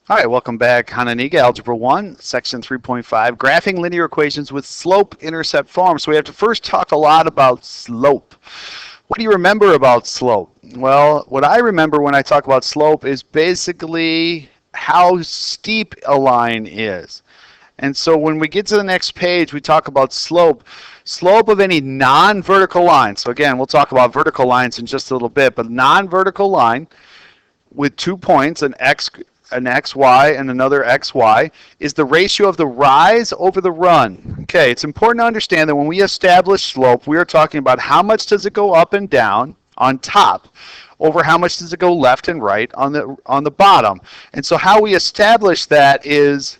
All right, welcome back. Hononegah, Algebra 1, Section 3.5, Graphing Linear Equations with Slope-Intercept Forms. So we have to first talk a lot about slope. What do you remember about slope? Well, what I remember when I talk about slope is basically how steep a line is. And so when we get to the next page, we talk about slope. Slope of any non-vertical line. So again, we'll talk about vertical lines in just a little bit, but non-vertical line with 2 points, an xy and another xy, is the ratio of the rise over the run. Okay, it's important to understand that when we establish slope, we are talking about how much does it go up and down on top over how much does it go left and right on the bottom. And so how we establish that is,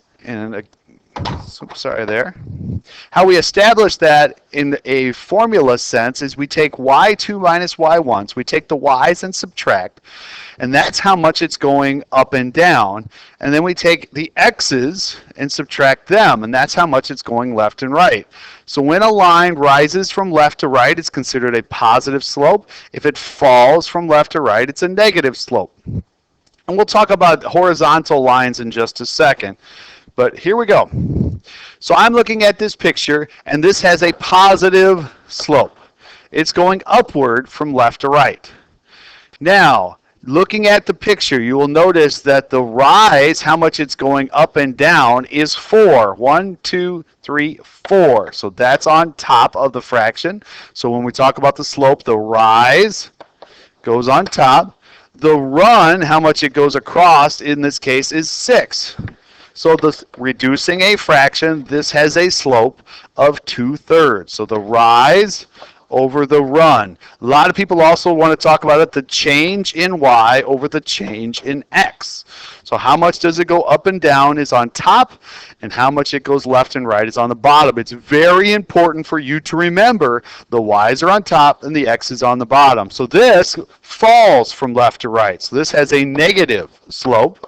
how we establish that in a formula sense is we take y2 minus y1, so we take the y's and subtract, and that's how much it's going up and down. And then we take the x's and subtract them, and that's how much it's going left and right. So when a line rises from left to right, it's considered a positive slope. If it falls from left to right, it's a negative slope. And we'll talk about horizontal lines in just a second. But here we go. So I'm looking at this picture, and this has a positive slope. It's going upward from left to right. Now, looking at the picture, you will notice that the rise, how much it's going up and down, is 4. 1, 2, 3, 4. So that's on top of the fraction. So when we talk about the slope, the rise goes on top. The run, how much it goes across in this case, is 6. So reducing a fraction, this has a slope of 2/3. So the rise over the run. A lot of people also want to talk about it, the change in y over the change in x. So how much does it go up and down is on top, and how much it goes left and right is on the bottom. It's very important for you to remember the y's are on top and the x is on the bottom. So this falls from left to right. So this has a negative slope.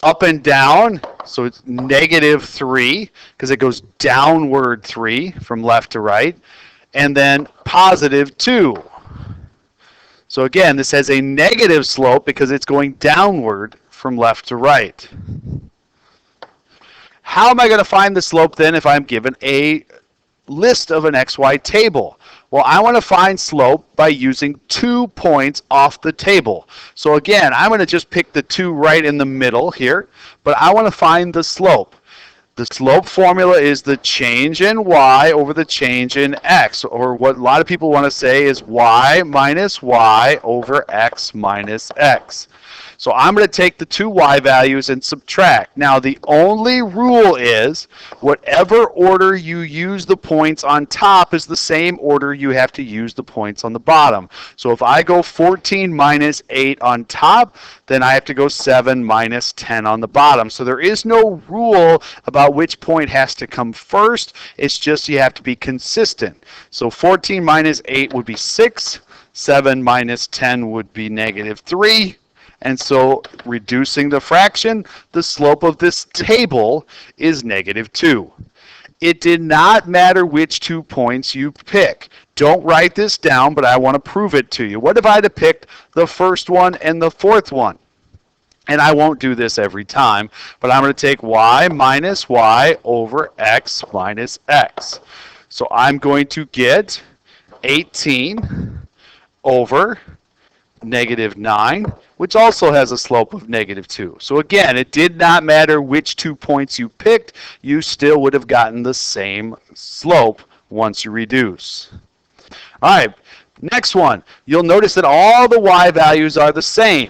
Up and down, so it's -3 because it goes downward 3 from left to right, and then +2. So again, this has a negative slope because it's going downward from left to right. How am I going to find the slope then if I'm given a list of an XY table? Well, I want to find slope by using 2 points off the table. So again, I'm going to just pick the 2 right in the middle here, but I want to find the slope. The slope formula is the change in y over the change in x, or what a lot of people want to say is y minus y over x minus x. So I'm going to take the 2 y values and subtract. Now the only rule is whatever order you use the points on top is the same order you have to use the points on the bottom. So if I go 14 minus 8 on top, then I have to go 7 minus 10 on the bottom. So there is no rule about which point has to come first. It's just you have to be consistent. So 14 minus 8 would be 6. 7 minus 10 would be -3. And so reducing the fraction, the slope of this table is -2. It did not matter which 2 points you pick. Don't write this down, but I want to prove it to you. What if I had picked the first one and the fourth one? And I won't do this every time, but I'm going to take y minus y over x minus x. So I'm going to get 18 over -9, which also has a slope of -2. So again, it did not matter which 2 points you picked, you still would have gotten the same slope once you reduce. All right, next one. You'll notice that all the y values are the same.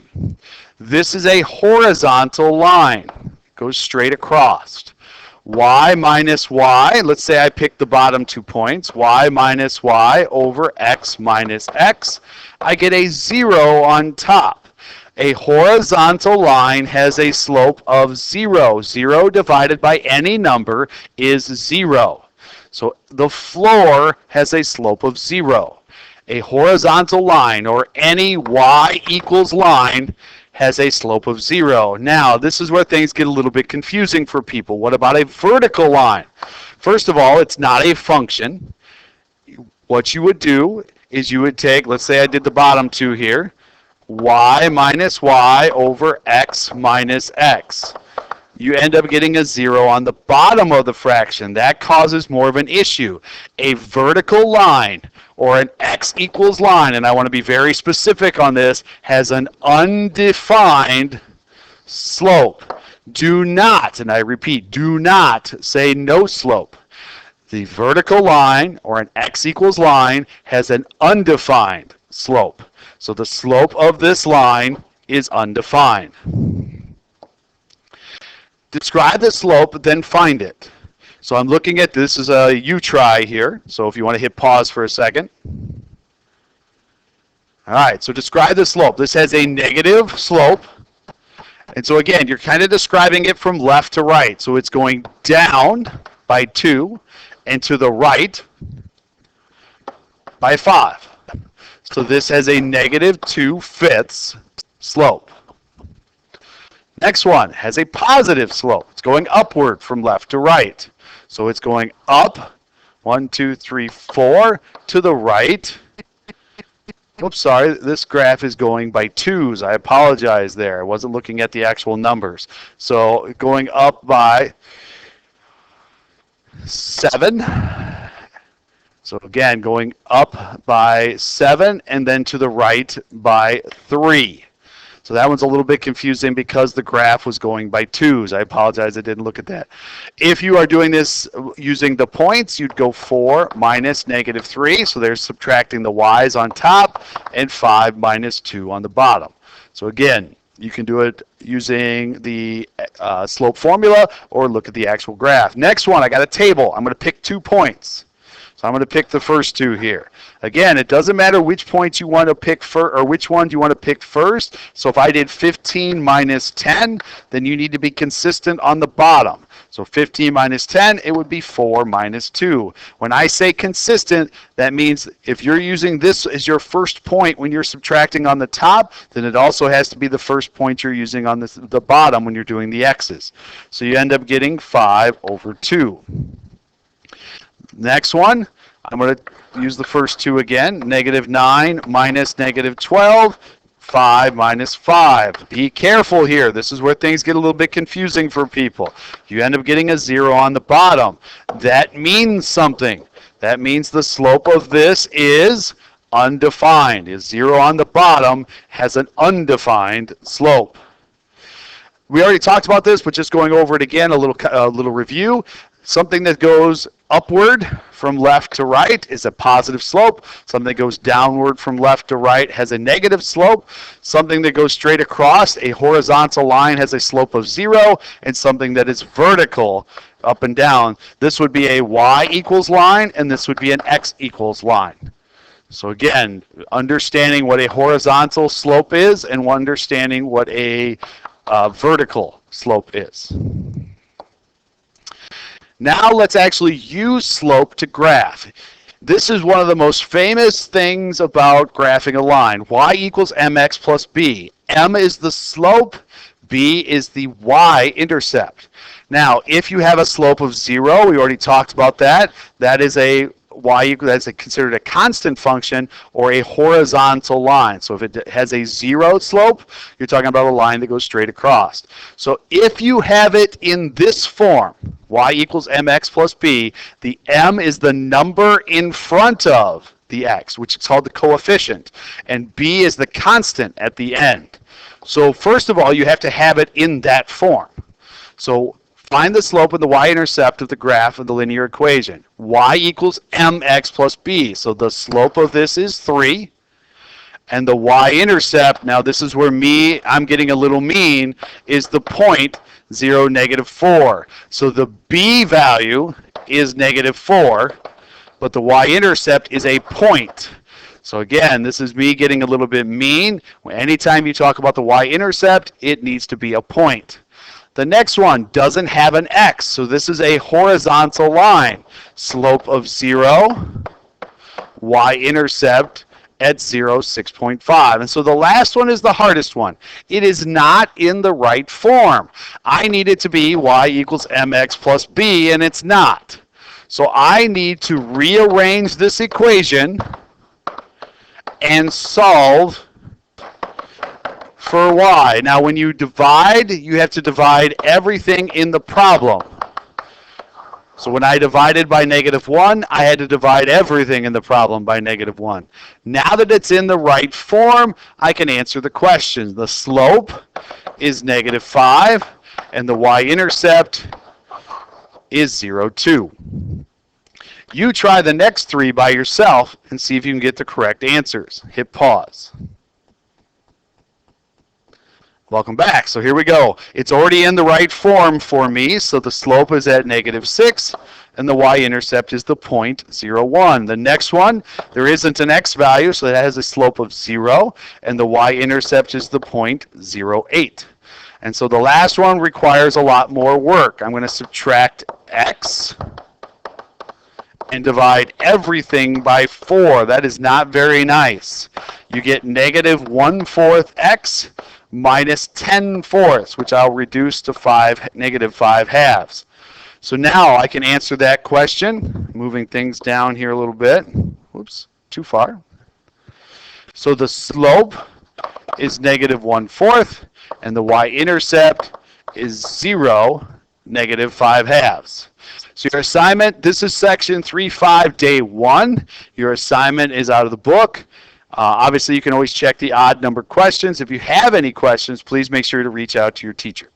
This is a horizontal line. It goes straight across. Y minus y, let's say I pick the bottom 2 points, y minus y over x minus x. I get a 0 on top. A horizontal line has a slope of 0. 0 divided by any number is 0. So the floor has a slope of 0. A horizontal line, or any y equals line, has a slope of 0. Now, this is where things get a little bit confusing for people. What about a vertical line? First of all, it's not a function. What you would do is you would take, let's say I did the bottom 2 here, y minus y over x minus x. You end up getting a 0 on the bottom of the fraction. That causes more of an issue. A vertical line, or an x equals line, and I want to be very specific on this, has an undefined slope. Do not, and I repeat, do not say no slope. The vertical line, or an x equals line, has an undefined slope. So the slope of this line is undefined. Describe the slope, then find it. So I'm looking at this as a you try here. So if you want to hit pause for a second. All right, so describe the slope. This has a negative slope. And so again, you're kind of describing it from left to right. So it's going down by 2 and to the right by 5. So this has a negative 2/5 slope. Next one has a positive slope. It's going upward from left to right. So it's going up 1, 2, 3, 4 to the right. Oops, sorry, this graph is going by 2s. I apologize there. I wasn't looking at the actual numbers. So going up by 7. So again, going up by 7 and then to the right by 3. So that one's a little bit confusing because the graph was going by 2s. I apologize, I didn't look at that. If you are doing this using the points, you'd go 4 minus negative 3. So they're subtracting the y's on top, and 5 minus 2 on the bottom. So again, you can do it using the slope formula or look at the actual graph. Next one, I got a table. I'm going to pick 2 points. So I'm going to pick the first 2 here. Again, it doesn't matter which points you want to pick or which one you want to pick first. So if I did 15 minus 10, then you need to be consistent on the bottom. So 15 minus 10, it would be 4 minus 2. When I say consistent, that means if you're using this as your first point when you're subtracting on the top, then it also has to be the first point you're using on the bottom when you're doing the x's. So you end up getting 5 over 2. Next one, I'm going to use the first 2 again. Negative 9 minus negative 12, 5 minus 5. Be careful here. This is where things get a little bit confusing for people. You end up getting a 0 on the bottom. That means something. That means the slope of this is undefined. Is 0 on the bottom has an undefined slope. We already talked about this, but just going over it again, a little review. Something that goes upward from left to right is a positive slope. Something that goes downward from left to right has a negative slope. Something that goes straight across, a horizontal line, has a slope of 0. And something that is vertical, up and down, this would be a y equals line, and this would be an x equals line. So again, understanding what a horizontal slope is and understanding what a vertical slope is. Now let's actually use slope to graph. This is one of the most famous things about graphing a line. Y equals mx plus b. M is the slope, b is the y-intercept. Now, if you have a slope of 0, we already talked about that. That is a that's considered a constant function or a horizontal line. So if it has a 0 slope, you're talking about a line that goes straight across. So if you have it in this form, y equals mx plus b, the m is the number in front of the x, which is called the coefficient, and b is the constant at the end. So first of all, you have to have it in that form. So find the slope of the y-intercept of the graph of the linear equation. Y equals mx plus b. So the slope of this is 3. And the y-intercept, now this is where I'm getting a little mean, is the point 0, negative 4. So the b value is negative 4, but the y-intercept is a point. So again, this is me getting a little bit mean. Anytime you talk about the y-intercept, it needs to be a point. The next one doesn't have an x, so this is a horizontal line. Slope of 0, y-intercept at 0, 6.5. And so the last one is the hardest one. It is not in the right form. I need it to be y equals mx plus b, and it's not. So I need to rearrange this equation and solve for y. Now, when you divide, you have to divide everything in the problem. So when I divided by -1, I had to divide everything in the problem by -1. Now that it's in the right form, I can answer the question. The slope is -5, and the y-intercept is 0, 2. You try the next 3 by yourself and see if you can get the correct answers. Hit pause. Welcome back. So here we go. It's already in the right form for me, so the slope is at -6, and the y-intercept is the 0.01. The next one, there isn't an x value, so it has a slope of 0, and the y-intercept is the 0.08. And so the last one requires a lot more work. I'm going to subtract x and divide everything by 4. That is not very nice. You get -1/4 x minus 10/4, which I'll reduce to -5/2. So now I can answer that question, moving things down here a little bit. Whoops, too far. So the slope is -1/4, and the y-intercept is 0, -5/2. So your assignment, this is section 3.5, day 1. Your assignment is out of the book. Obviously, you can always check the odd number questions. If you have any questions, please make sure to reach out to your teacher.